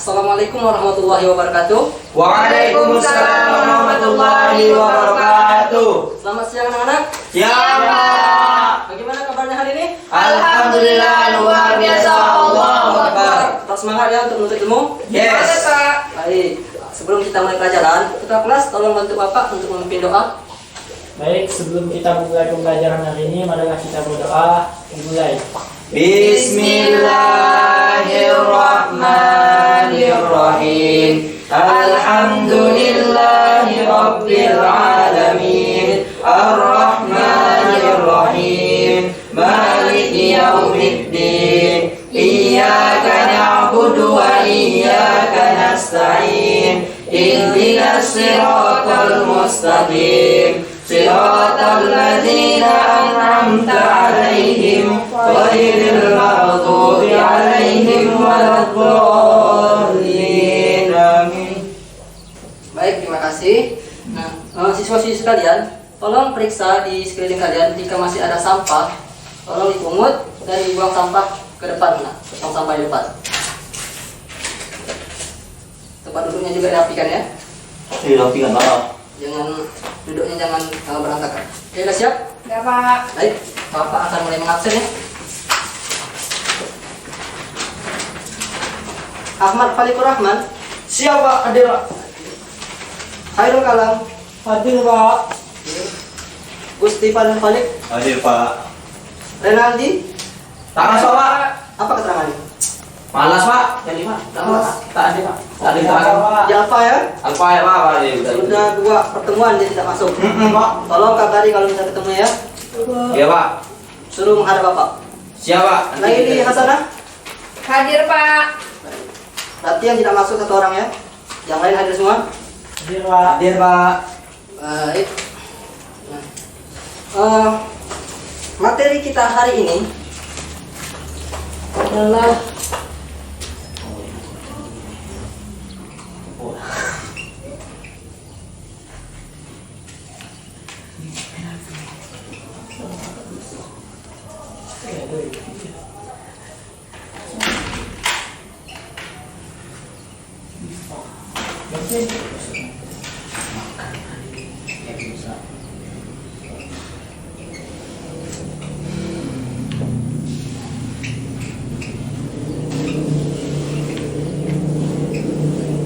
Assalamualaikum warahmatullahi wabarakatuh. Waalaikumsalam warahmatullahi wabarakatuh. Selamat siang anak-anak. Siang, Pak. Bagaimana kabarnya hari ini? Alhamdulillah luar biasa. Allahu Akbar. Tetap semangat ya untuk menuntut ilmu. Yes. Baik. Sebelum kita mulai pelajaran, ketua kelas tolong bantu Bapak untuk memimpin doa. Baik, sebelum kita mulai pembelajaran hari ini, marilah kita berdoa. Dimulai. Bismillahirrahmanirrahim. Alhamdulillahi rabbil alamin. Ar-Rahmanir-Rahim. Maliki yaumiddin. Iyyaka na'budu wa iyyaka nasta'in. Ihdinas siratal mustaqim. Siratal ladzina an'amta 'alaihim ghairil maghdubi 'alaihim waladdallin. Amin. Baik, terima kasih. Nah, siswa-siswi sekalian, tolong periksa di sekeliling kalian jika masih ada sampah, tolong dipungut dan dibuang sampah ke depan. Nah, buang sampah di depan. Tempat duduknya juga dirapikan ya. Dirapikan, Pak. Duduknya jangan berantakan. Oke, udah siap? Ya, Pak. Baik, Bapak akan mulai mengabsen ya. Ahmad Falikur Rahman. Siapa? Hadir, Pak. Khairul Kalam. Hadir, Pak. Gusti Fadil Falik. Hadir, Pak. Renaldi. Tak masuk, Pak. Apa keterangannya? Malas, Pak. Jadi, Pak. Tak Malas. Tak ada, Pak. Tak ada keterangan. Pak. Ya apa ya? Alfa ya, Pak. Sudah 2 pertemuan dia tidak masuk. Pak. Tolong kabari kalau bisa ketemu ya. Iya, Pak. Suruh menghadap Bapak. Siapa? Laili Hasanah. Hadir, Pak. Berarti yang tidak masuk 1 orang ya. Yang lain hadir semua. Hadir, Pak. Hadir, Pak. Baik. Nah, materi kita hari ini adalah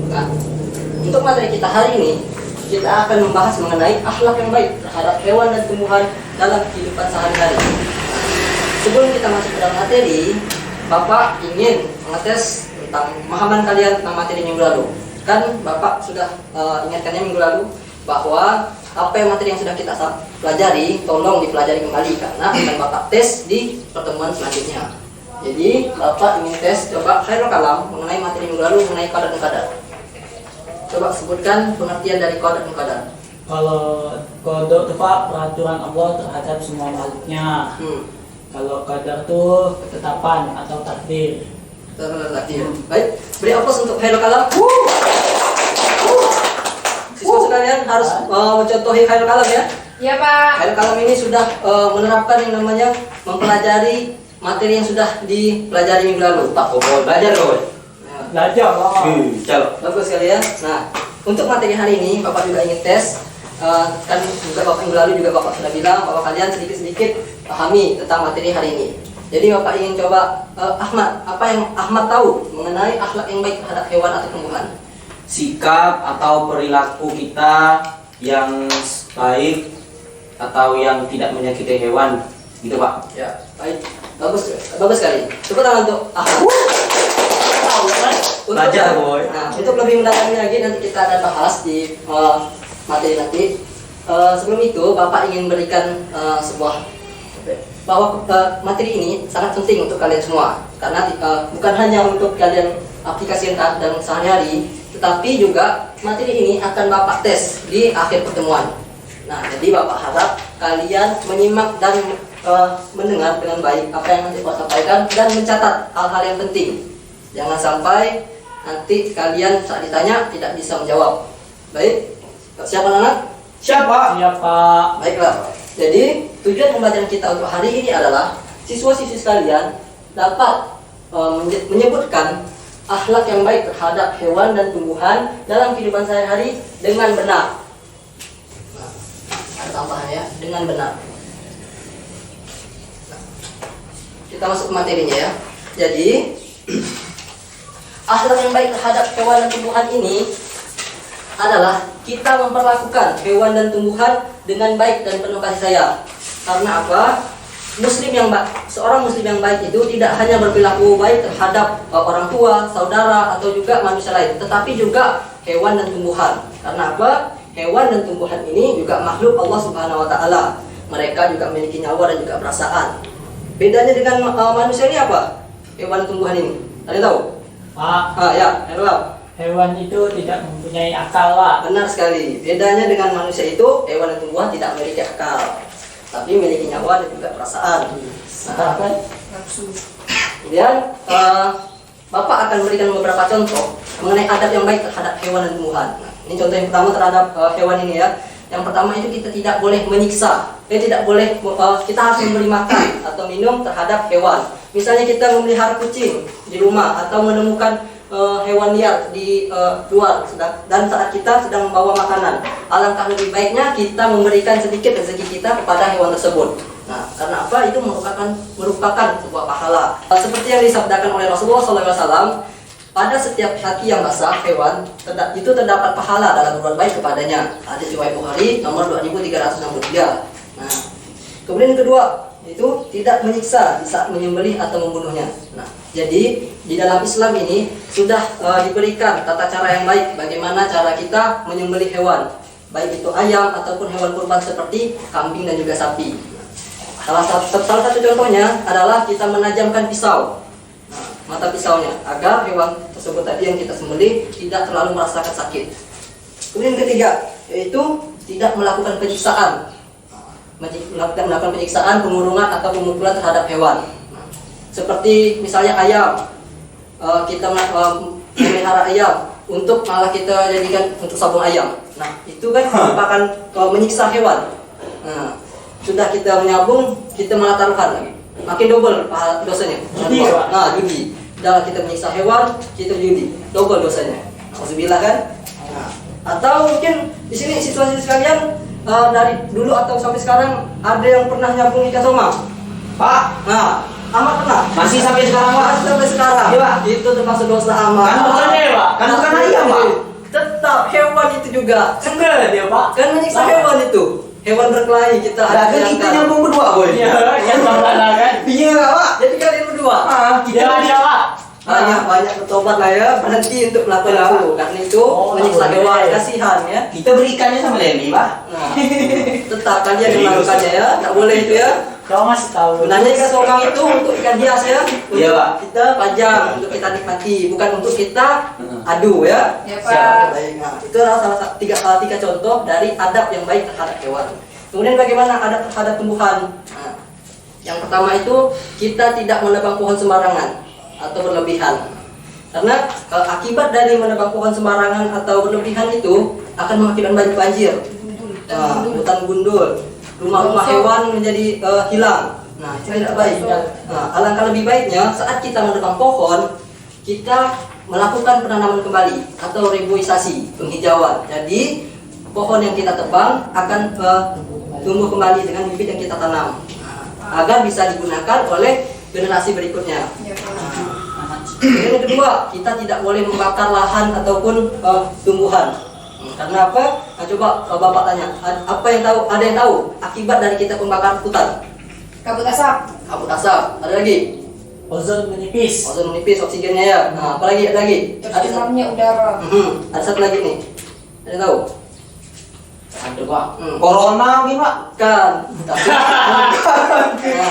Nah, untuk materi kita hari ini, kita akan membahas mengenai akhlak yang baik terhadap hewan dan tumbuhan dalam kehidupan sehari-hari. Sebelum kita masuk ke dalam materi, Bapak ingin mengetes tentang pemahaman kalian tentang materi minggu lalu. Kan Bapak sudah ingatkannya minggu lalu bahwa apa yang materi yang sudah kita pelajari, tolong dipelajari kembali karena akan Bapak tes di pertemuan selanjutnya. Jadi Bapak ingin tes coba Khairul Kalam mengenai materi minggu lalu mengenai qada dan qadar. Coba sebutkan pengertian dari qada dan qadar. Kalau kodok itu, Pak, peraturan Allah terhadap semua makhluknya. Kalau qadar itu ketetapan atau takdir. Baik, beri aplaus untuk Khairul Kalam. Siswa sekalian harus mencontohi Khairul Kalam ya. Ya, Pak. Khairul Kalam ini sudah menerapkan yang namanya mempelajari materi yang sudah dipelajari minggu lalu. Pak, kau belajar, kau. Belajar, Pak. Calo. Bagus sekali ya. Nah, untuk materi hari ini Bapak juga ingin tes. Kan juga Bapak minggu lalu juga Bapak sudah bilang bahwa kalian sedikit-sedikit pahami tentang materi hari ini. Jadi Bapak ingin coba Ahmad, apa yang Ahmad tahu mengenai akhlak yang baik terhadap hewan atau tumbuhan? Sikap atau perilaku kita yang baik atau yang tidak menyakiti hewan, gitu, Pak. Ya, baik. Bagus sekali. Tepuk tangan untuk Ahmad. Belajar, boy. Nah, untuk lebih mendalami lagi nanti kita akan bahas di materi nanti. Sebelum itu, Bapak ingin berikan sebuah bahwa materi ini sangat penting untuk kalian semua karena bukan hanya untuk kalian aplikasikan dalam sehari-hari, tetapi juga materi ini akan Bapak tes di akhir pertemuan. Nah, jadi Bapak harap kalian menyimak dan mendengar dengan baik apa yang nanti Bapak sampaikan dan mencatat hal-hal yang penting. Jangan sampai nanti kalian saat ditanya tidak bisa menjawab. Baik, siapa anak? Siapa? Siapa? Baiklah. Jadi tujuan pembelajaran kita untuk hari ini adalah siswa-siswi sekalian dapat menyebutkan akhlak yang baik terhadap hewan dan tumbuhan dalam kehidupan sehari-hari dengan benar. Nah, ada tambahan ya, dengan benar. Nah, kita masuk ke materinya ya. Jadi, akhlak yang baik terhadap hewan dan tumbuhan ini adalah kita memperlakukan hewan dan tumbuhan dengan baik dan penuh kasih sayang. Karena apa? Seorang muslim yang baik itu tidak hanya berperilaku baik terhadap orang tua, saudara, atau juga manusia lain, tetapi juga hewan dan tumbuhan. Karena apa? Hewan dan tumbuhan ini juga makhluk Allah Subhanahu wa taala. Mereka juga memiliki nyawa dan juga perasaan. Bedanya dengan manusia ini apa? Hewan dan tumbuhan ini. Ada yang tahu? Pak, Ya, tahu. hewan itu tidak mempunyai akal, Pak. Benar sekali. Bedanya dengan manusia itu, hewan dan tumbuhan tidak memiliki akal, tapi memiliki nyawa dan juga perasaan. Nah, kemudian Bapak akan memberikan beberapa contoh mengenai adab yang baik terhadap hewan dan tumbuhan. Nah, ini contoh yang pertama terhadap hewan ini ya. Yang pertama itu kita tidak boleh menyiksa. Kita harus memberi makan atau minum terhadap hewan. Misalnya kita memelihara kucing di rumah atau menemukan hewan liar di luar dan saat kita sedang membawa makanan, alangkah lebih baiknya kita memberikan sedikit rezeki kita kepada hewan tersebut. Nah, karena apa? Itu merupakan sebuah pahala. Seperti yang disabdakan oleh Rasulullah SAW, pada setiap kaki yang basah hewan itu terdapat pahala dalam berbuat baik kepadanya. Hadis riwayat Bukhari nomor 2363. Nah, kemudian yang kedua itu tidak menyiksa di saat menyembelih atau membunuhnya. Nah, jadi di dalam Islam ini sudah diberikan tata cara yang baik bagaimana cara kita menyembelih hewan, baik itu ayam ataupun hewan kurban seperti kambing dan juga sapi. Salah satu contohnya adalah kita menajamkan pisau, mata pisaunya, agar hewan tersebut tadi yang kita sembelih tidak terlalu merasakan sakit. Kemudian ketiga, yaitu tidak melakukan penyiksaan. Melakukan penyiksaan, pemurungan atau pemukulan terhadap hewan. Seperti misalnya ayam, kita memelihara ayam untuk malah kita jadikan untuk sabung ayam. Nah, itu kan merupakan menyiksa hewan. Nah, sudah kita menyabung, kita malah taruhan lagi. Makin double dosanya. Nah, judi. Dalam kita menyiksa hewan, kita judi, double dosanya. Alhamdulillah kan? Nah, atau mungkin di sini situasi sekalian, dari dulu atau sampai sekarang ada yang pernah nyambung ikan soma? Pak, Nah, amat pernah. masih sampai sekarang Pak? Masih sampai sekarang. Iya, Pak. Itu termasuk dosa amat. Kan bukan hewan. Kan bukan ayam, Pak. Tetap hewan itu juga. Enggak dia, Pak. Kan menyiksa hewan itu. Hewan berkelahi kita Lah kan kita nyambung berdua, boy. Iya, kan bangga kan. Iya enggak, Pak? Jadi kalian berdua. Kita aja, Pak. Banyak bertobat lah ya, berhenti untuk melakukan Ya. itu. Karena itu menyiksa boleh. hewan, kasihan ya. Kita berikannya sama Lenny, Pak. Nah, tetap kalian yang melakukannya ya, tak boleh itu ya. Kau masih tahu. Sebenarnya ikan somang itu untuk ikan hias ya, untuk Iya, Pak. kita pajang, untuk kita nikmati, bukan untuk kita adu ya. Ya, Siap, Pak. baik. Nah, itu adalah salah satu tiga contoh dari adab yang baik terhadap hewan. Kemudian bagaimana adab terhadap tumbuhan? Nah, yang pertama itu kita tidak menebang pohon sembarangan atau berlebihan. Karena akibat dari menebang pohon sembarangan atau berlebihan itu akan mengakibatkan banjir. Nah, hutan gundul, rumah-rumah hewan menjadi hilang. Nah, itu tidak baik. Nah, alangkah lebih baiknya saat kita menebang pohon, kita melakukan penanaman kembali atau reboisasi, penghijauan. Jadi pohon yang kita tebang akan tumbuh kembali dengan bibit yang kita tanam, agar bisa digunakan oleh generasi berikutnya. Yang kedua, kita tidak boleh membakar lahan ataupun tumbuhan. Karena apa? Nah, coba Bapak tanya, apa yang tahu? Ada yang tahu akibat dari kita membakar hutan? Kabut asap. Kabut asap. Ada lagi? Ozon menipis. Ozon menipis, oksigennya ya. Nah, apa lagi? Ada lagi? Tercemarnya udara. Ada satu lagi nih. Ada yang tahu? Ada, Pak. Corona mungkin, Pak. Kan. Tapi,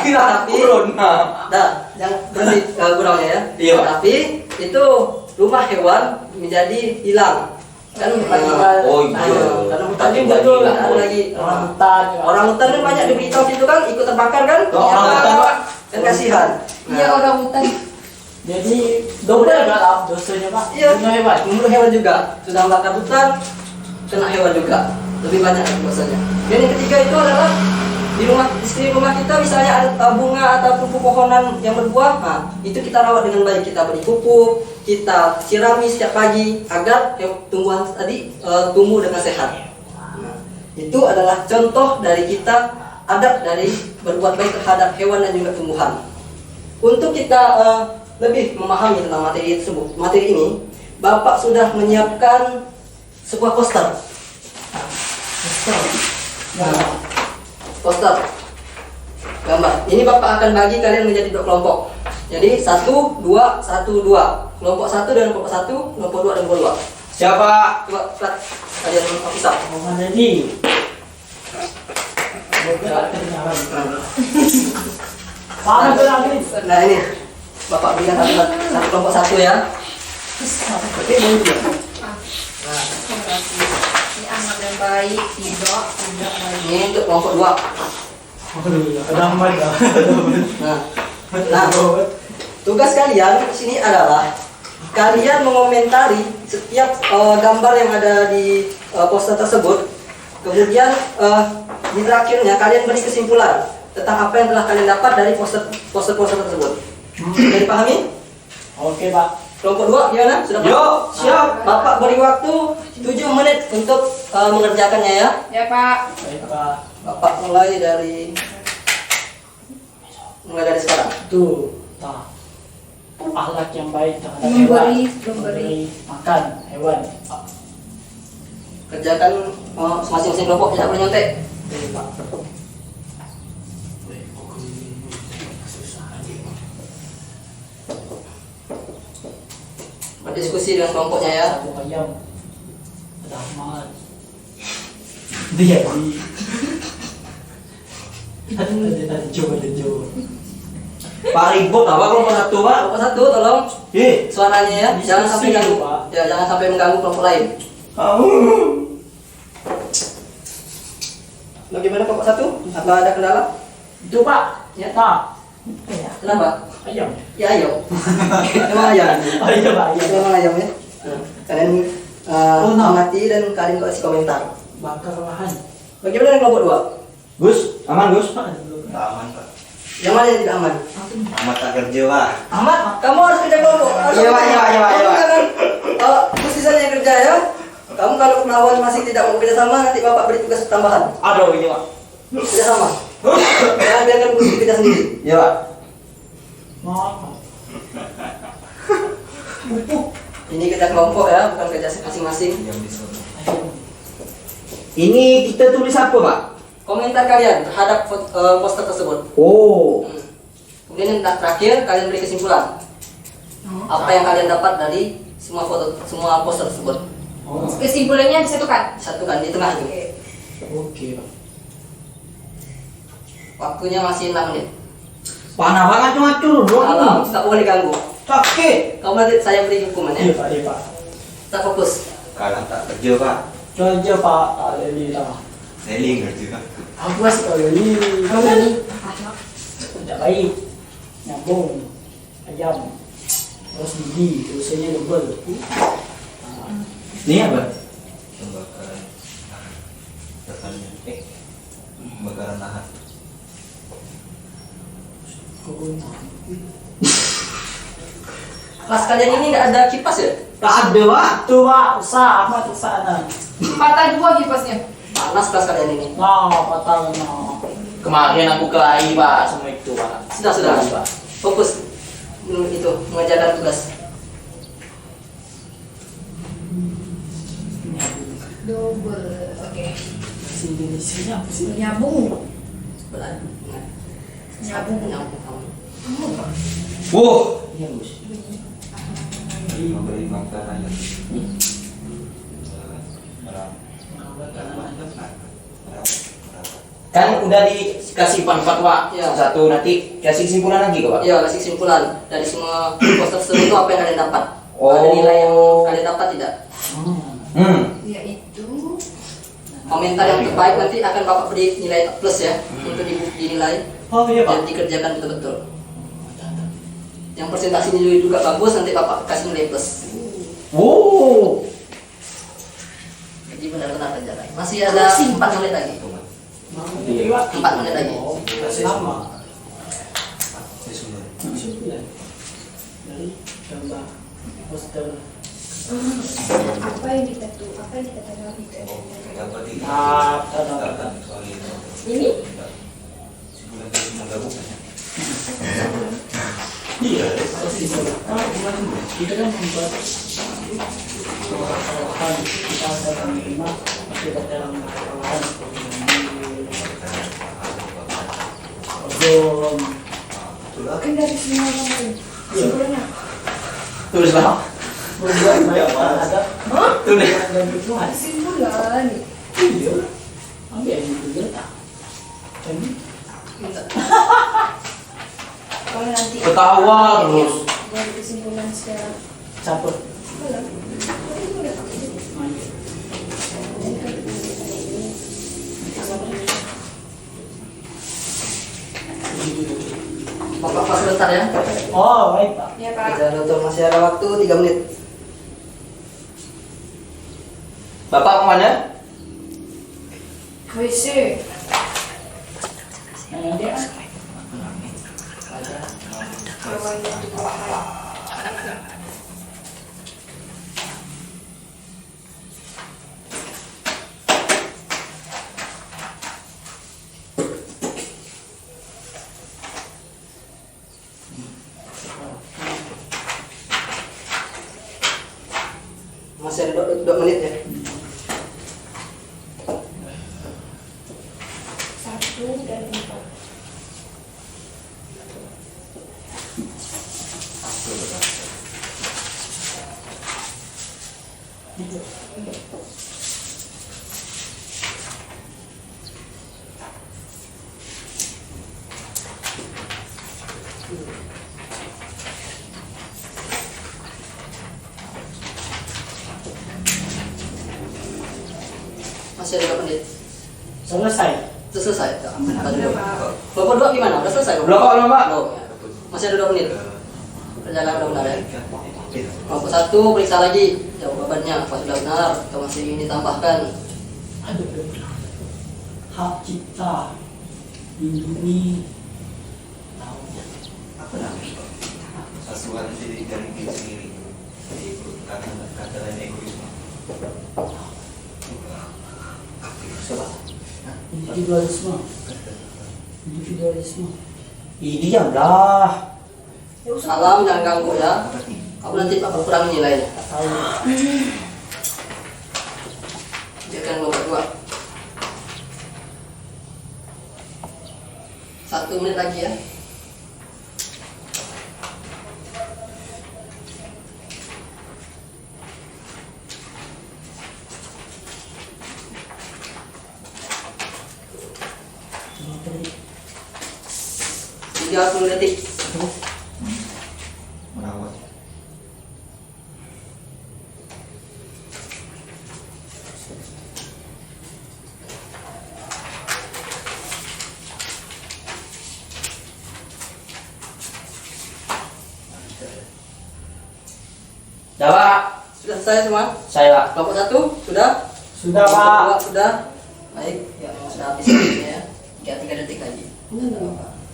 Kira corona. Dah, jangan berhenti guraunya ya. Iya, Pak. Tapi itu rumah hewan menjadi hilang. Kan Oh, iya. karena hutan Tadi juga betul, ada lagi orang hutan. orang hutan kan banyak diberitahu situ kan ikut terbakar kan. Oh, orang Iya, hutan, Pak. kan kasihan. Iya, orang hutan. Jadi double gak dosanya, Pak? Iya, Bunuh hewan. membunuh hewan juga. Sudah membakar hutan, kena hewan juga. Lebih banyak dosanya. Dan yang ketiga itu adalah di sekeliling rumah kita misalnya ada bunga atau pepohonan yang berbuah, nah itu kita rawat dengan baik, kita beri pupuk, kita sirami setiap pagi agar tumbuhan tadi tumbuh dengan sehat. Nah, itu adalah contoh dari kita adab dari berbuat baik terhadap hewan dan juga tumbuhan. Untuk kita lebih memahami tentang materi tersebut, materi ini, Bapak sudah menyiapkan sebuah poster. Poster gambar. Ini Bapak akan bagi kalian menjadi 2 kelompok. Jadi 1, 2, 1, 2. Kelompok 1 dan kelompok 1, kelompok 2 dan kelompok 2. Siapa? Coba Ustaz, kalian bisa. Mana ni? Bukan kedengaran. Mana tu lagi? Nah ini, Bapak berikan satu kelompok 1 ya. Oke, boleh juga. Nah, Ini anak yang baik, tidak baik. ini untuk kelompok 2. Ada aman dah. Nah, tugas kalian di sini adalah kalian mengomentari setiap gambar yang ada di poster tersebut. Kemudian di terakhirnya kalian beri kesimpulan tentang apa yang telah kalian dapat dari poster tersebut. Sudah dipahami? Oke, Pak. Kelompok 2 gimana? Sudah paham? Yo, siap. Bapak beri waktu 7 menit untuk mengerjakannya ya. Ya Pak. Baik, Pak. Bapak mulai dari sekarang. Itu tak akhlak yang baik terhadap Memberi makan hewan. Kerjakan masing-masing kelompok, tidak boleh nyontek. Oke, Pak. Berdiskusi dengan kelompoknya ya. Satu ayam. Ada Ahmad. Dia di. Ada Jo. Pak ribut apa kelompok 1, Pak? Kelompok 1 tolong suaranya ya, jangan sampai Diskusi, ganggu. Pak. Ya, jangan sampai mengganggu kelompok lain. Bagaimana kelompok 1? Apa ada kendala? Itu, Pak. Ya. Nah. Kenapa? Ayam. Ya ayo. Memang ayam. Ayam, ayam. Memang ayam ya. Kalian amati dan kalian kasih komentar. Bakar lahan. Bagaimana dengan kelompok 2? Gus, aman Gus? Aman Pak. Yang mana yang tidak aman? Amat tak kerja Pak. Ahmad, kamu harus kerja kelompok. Iya, Pak, iya, Pak, iya, Pak, iya, Pak. Jangan mesti saja kerja ya. Kamu kalau lawan masih tidak mau kerja sama, nanti Bapak beri tugas tambahan. Aduh, ini Pak. Kerja sama. Jangan biarkan Gus kerja sendiri. Iya, Pak. Maaf. Ini kerja kelompok ya, bukan kerja masing-masing. Ini kita tulis apa, Pak? Komentar kalian terhadap poster tersebut. Oh. Kemudian yang terakhir kalian beri kesimpulan. Apa yang kalian dapat dari semua poster tersebut. Oh. Kesimpulannya disatukan. Satukan di tengah itu. Oke, Pak. Waktunya masih 6 menit. Panah banget macur, Alam, tak boleh ganggu. sakit. Kamu nanti saya beri hukuman Iya, ya. Pak, iya, Pak. Tak fokus. Kalau tak kerja Pak. Kerja, Pak. Alhamdulillah. Selling kerja. Aku masih kali. Kamu ini. Tidak baik. Nyambung. Ayam. Terus gigi. Dosanya double. Ini apa? Pembakaran lahan. Katanya. Pembakaran lahan. Kelas kalian ini nggak ada kipas ya? Tak ada, Pak. Tuh, Pak. Usah. Amat usah. Patah 2 kipasnya. Panas kelas kalian ini. Nah, patah. Nah. Kemarin aku kelahi, Pak, semua itu, Pak. Sudah. Pak. Fokus. Itu mengerjakan tugas. Double. Oke. Bahasa Indonesia apa sih? Nyambung. Berani. Nyambung. Nyambung kamu. Wow. Iya, Gus. Memberi makan ayam. Kan udah dikasih fatwa Iya. satu, nanti kasih kesimpulan lagi kok, Pak. Iya, kasih kesimpulan dari semua poster tersebut itu apa yang kalian dapat. Oh. Ada nilai yang kalian dapat tidak? Yaitu Komentar yang terbaik nanti akan Bapak beri nilai plus ya untuk dinilai Oh iya, Pak. dan dikerjakan betul-betul. Yang presentasinya juga bagus nanti Bapak kasih nilai plus. Wow. Jadi benar-benar kerjakan. Masih ada 4 menit lagi. Iya, Pak. 4 menit lagi. Oh, sama. Saya sudah. Kesimpulan dari gambar poster. Apa yang kita tanam itu? Dapat di Tanam. soal itu. Ini? Sebulan itu menggabung. Iya, pasti kita kan membuat kita akan menerima kita dalam mengatakan ozon. Kan dari semua orang. Sebelumnya. Tulislah. Berbuat baik terhadap Tulis. dan Tuhan. Kesimpulan. Iya, ambil yang itu letak. Jadi Kalau nanti Ketawa terus. buat kesimpulan secara capek. belum. Itu udah Bapak sebentar ya. Oh, baik Pak. Ya Pak. Bisa dokter, masih ada waktu 3 menit. Bapak kemana? WC. Nah, dia Hewannya tumbuhan. Masih ada 2 menit ya. 1 dan 4. Masih ada 2 menit. selesai. Sudah selesai. Udah, Pak. Bapak 2 gimana? Udah selesai? Belum, Pak, belum, Pak. Belum, ya. Masih ada 2 menit. Perjalanan udah benar ya. Kelompok 1 periksa lagi jawabannya apa sudah benar atau masih ingin ditambahkan. Aduh, hak cipta lindungi tahu. Apa namanya? Sasuan jadi dari diri sendiri. Jadi kata lain egoisme. Coba. Individualisme. Diamlah. Salam, jangan ganggu ya. Kamu nanti Bapak kurangi nilainya. Tahu. Biarkan Bapak 2. 1 menit lagi ya. Tiga 10 detik. Merawat. Dah, Pak. Sudah selesai semua? Saya, Pak. Kelompok 1 sudah? Sudah Kelompok Pak. 2 sudah? Baik, ya sudah habis waktunya ya. Tinggal 3 detik lagi.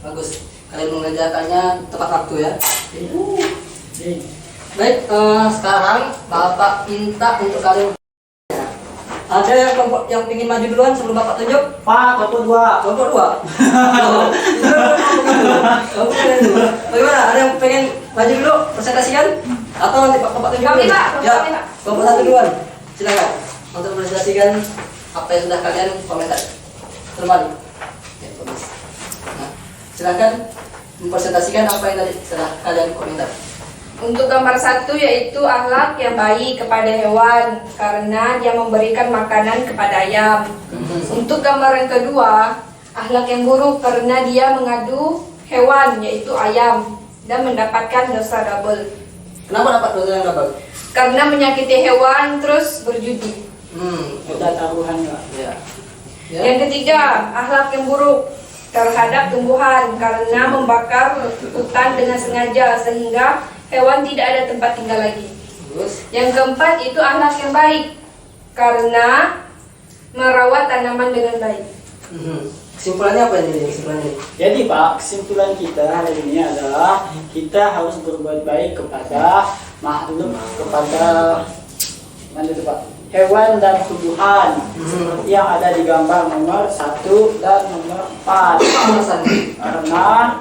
Bagus. Kalian mengerjakannya tepat waktu ya. Jadi, Baik, sekarang Bapak minta untuk kalian. Ada yang kelompok yang ingin maju duluan sebelum Bapak tunjuk? Pak, kelompok 2. Kelompok 2. Bagaimana? Ada yang pengen maju dulu presentasikan? Atau nanti Bapak tunjuk Kami, dulu? Pak. Ya, Kami, Pak. kelompok 1 duluan. Silakan untuk presentasikan apa yang sudah kalian komentar. Terbalik. Ya, bagus. Nah, silakan mempresentasikan apa yang tadi sudah kalian komentar. Untuk gambar 1 yaitu akhlak yang baik kepada hewan karena dia memberikan makanan kepada ayam. Untuk gambar yang kedua, akhlak yang buruk karena dia mengadu hewan yaitu ayam dan mendapatkan dosa double. Kenapa dapat dosa yang double? Karena menyakiti hewan terus berjudi. Sudah taruhan Pak. Ya. Ya. Yang ketiga, akhlak yang buruk terhadap tumbuhan karena membakar hutan dengan sengaja sehingga hewan tidak ada tempat tinggal lagi. Terus, Yang keempat itu akhlak yang baik karena merawat tanaman dengan baik. kesimpulannya apa ini? Kesimpulannya. Jadi Pak, kesimpulan kita hari ini adalah kita harus berbuat baik kepada makhluk kepada mana itu Pak? Hewan dan tumbuhan seperti yang ada di gambar nomor 1 dan nomor 4. Alasannya. Karena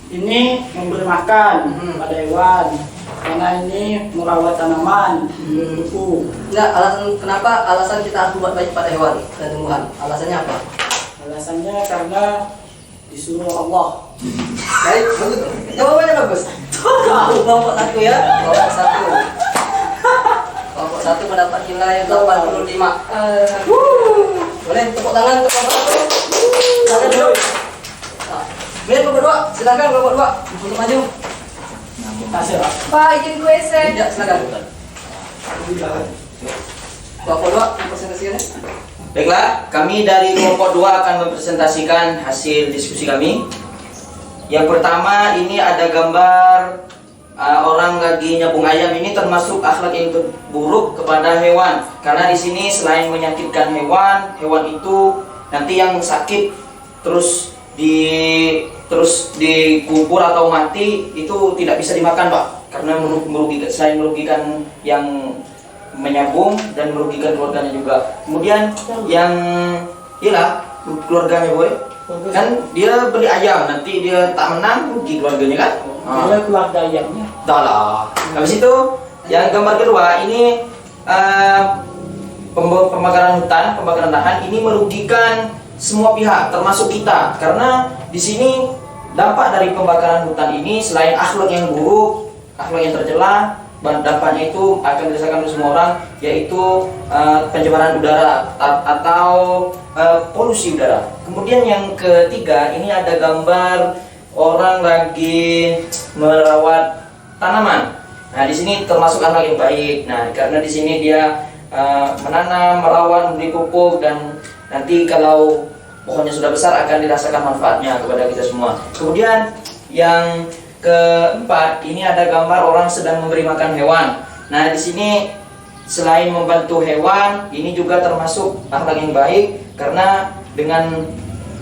ini memberi makan pada hewan, karena ini merawat tanaman, buku. Enggak, alasan kita harus buat baik pada hewan dan tumbuhan. Alasannya apa? Alasannya karena disuruh Allah. Baik, bagus. Jawabannya bagus. Kelompok 1 ya. Kelompok 1. Kelompok 1 mendapat nilai 85. Boleh tepuk tangan untuk kelompok 1. Silakan duduk. Nah, kemudian kelompok 2, silakan kelompok 2 untuk maju. Kasih Pak. Pak, izin gue sen. Ya, silakan. Kelompok 2 presentasikannya. Baiklah, kami dari kelompok 2 akan mempresentasikan hasil diskusi kami. Yang pertama, ini ada gambar orang lagi nyambung ayam. Ini termasuk akhlak yang buruk kepada hewan. Karena di sini selain menyakitkan hewan itu nanti yang sakit terus dikubur atau mati itu tidak bisa dimakan, Pak. Karena selain merugikan yang menyambung dan merugikan keluarganya juga. Kemudian yang keluarganya boy, kan dia beli ayam, nanti dia tak menang rugi keluarganya kan? Dia keluarga ayamnya. Dah lah. Habis itu yang gambar kedua ini pembakaran hutan, pembakaran lahan ini merugikan semua pihak termasuk kita, karena di sini dampak dari pembakaran hutan ini selain akhlak yang buruk, akhlak yang tercela, dampaknya itu akan dirasakan oleh semua orang, yaitu pencemaran udara atau polusi udara. Kemudian yang ketiga, ini ada gambar orang lagi merawat tanaman. Nah, di sini termasuk akhlak yang baik. Nah, karena di sini dia menanam, merawat, memberi pupuk, dan nanti kalau pohonnya sudah besar akan dirasakan manfaatnya kepada kita semua. Kemudian yang keempat, ini ada gambar orang sedang memberi makan hewan. Nah, di sini selain membantu hewan, ini juga termasuk akhlak yang baik, karena dengan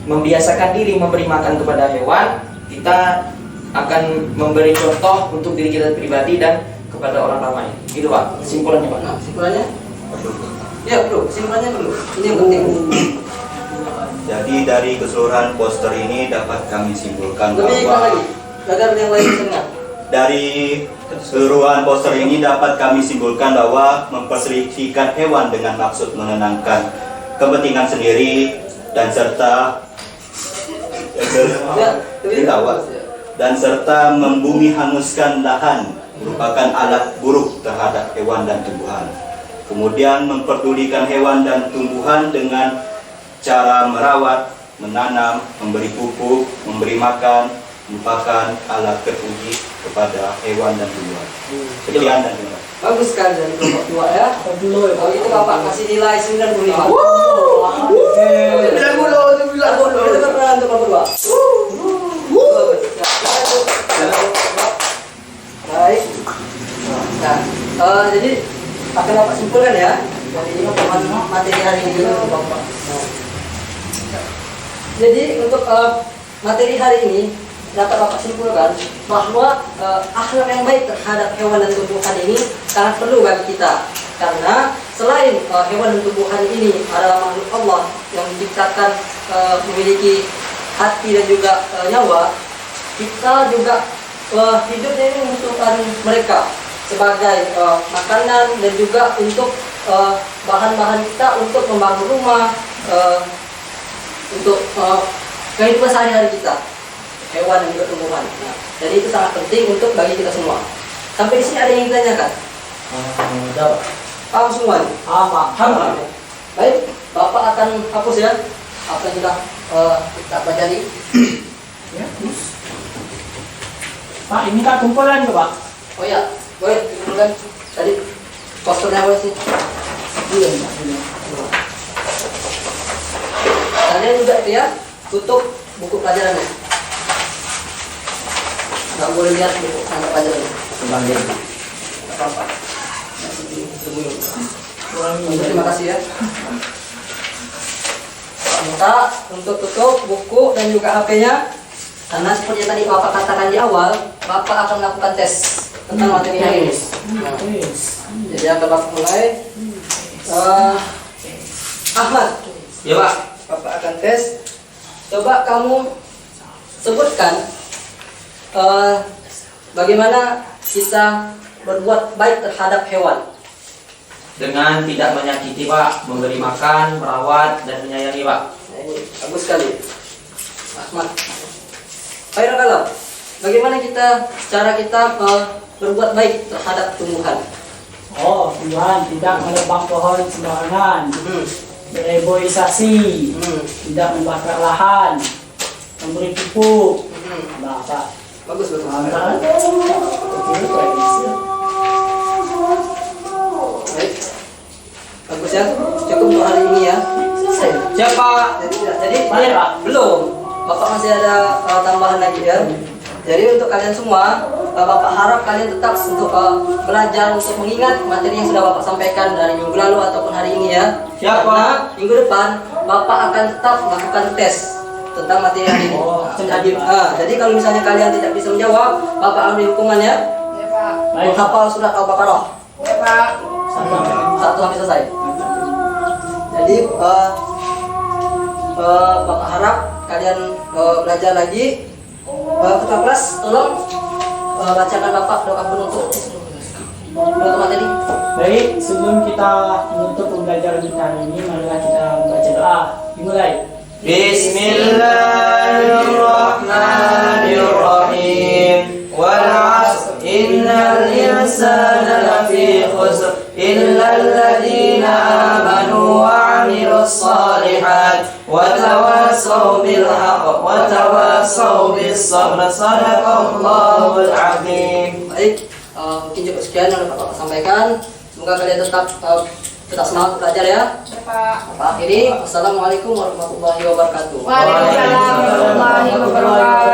membiasakan diri memberi makan kepada hewan, kita akan memberi contoh untuk diri kita pribadi dan kepada orang ramai. Gitu Pak, kesimpulannya Pak. Nah, kesimpulannya? Ya bro, kesimpulannya dulu. Ini yang penting. Jadi dari keseluruhan poster ini dapat kami simpulkan Lebih bahwa lagi, agar yang lain dengar. dari keseluruhan poster ini dapat kami simpulkan bahwa memperselisihkan hewan dengan maksud menenangkan kepentingan sendiri dan serta membumi hanguskan lahan merupakan alat buruk terhadap hewan dan tumbuhan. Kemudian memperdulikan hewan dan tumbuhan dengan cara merawat, menanam, memberi pupuk, memberi makan merupakan alat terpuji kepada hewan dan tumbuhan. Sekian dan terima kasih. Bagus sekali dari kelompok 2 ya. Kalau itu Bapak kasih nilai 95. Itu pernah untuk kelompok 2. Baik. Nah, jadi akan Bapak simpulkan ya. Jadi ini materi hari ini untuk Bapak. Jadi untuk materi hari ini dapat Bapak simpulkan bahwa akhlak yang baik terhadap hewan dan tumbuhan ini sangat perlu bagi kita, karena selain hewan dan tumbuhan ini adalah makhluk Allah yang diciptakan memiliki hati dan juga nyawa, kita juga hidupnya ini membutuhkan mereka sebagai makanan dan juga untuk bahan-bahan kita untuk membangun rumah, untuk kehidupan sehari-hari kita, hewan dan juga tumbuhan. Nah, jadi itu sangat penting untuk bagi kita semua. Sampai di sini ada yang ditanyakan? Paham semua? Paham. Baik, Bapak akan hapus ya apa yang sudah kita pelajari. Ya, Pak, ini kan kumpulan tuh Pak. Oh ya, boleh dikumpulkan tadi posternya boleh sih. Iya, Pak. Kalian juga itu ya, tutup buku pelajarannya. Nggak boleh lihat buku tanda pelajarannya. Sebagian. Nggak apa-apa. Terima kasih ya. Pak minta untuk tutup buku dan juga HP-nya, karena seperti yang tadi Bapak katakan di awal, Bapak akan melakukan tes. tentang materi hari ini. Nah, jadi akan Bapak mulai. Ahmad, Ya Pak. Bapak akan tes. Coba kamu sebutkan bagaimana kita berbuat baik terhadap hewan. Dengan tidak menyakiti Pak, memberi makan, merawat, dan menyayangi Pak. Nah, ini bagus sekali. Ahmad. Khairul kalam. Bagaimana cara kita berbuat baik terhadap tumbuhan? Oh, Tuhan tidak menebang pohon sembarangan, bereboisasi, tidak membakar lahan, memberi pupuk. Bapak. Bagus betul. Mantap. Baik. Bagus ya. Cukup untuk hari ini ya. Selesai. Siapa? Jadi Baik, Pak. belum. Bapak masih ada tambahan lagi ya. Jadi untuk kalian semua, Bapak harap kalian tetap untuk belajar untuk mengingat materi yang sudah Bapak sampaikan dari minggu lalu ataupun hari ini ya. Siapa? Karena minggu depan Bapak akan tetap melakukan tes tentang materi hari ini. Oh, Jadi kalau misalnya kalian tidak bisa menjawab, Bapak ambil hukumannya Ya Pak. Baik. menghafal surat Al-Baqarah Ya Pak. 1 sampai selesai. Jadi Bapak harap kalian belajar lagi. Ketua kelas, tolong bacakan Bapak doa penutup materi. Baik, sebelum kita menutup pembelajaran kita hari ini, marilah kita membaca doa. Dimulai. Bismillahirrahmanirrahim. Wal 'asr innal insana lafi khusr illa alladziina aamanu wa 'amilus shalihat wa tawassaw bil haqq wa tawassaw bis sabr. Shadaqallahul 'azim. Baik, mungkin cukup sekian yang dapat Bapak sampaikan. Semoga kalian tetap semangat belajar ya. Ya Pak. Bapak akhiri, wassalamualaikum warahmatullahi wabarakatuh. Waalaikumsalam warahmatullahi wabarakatuh.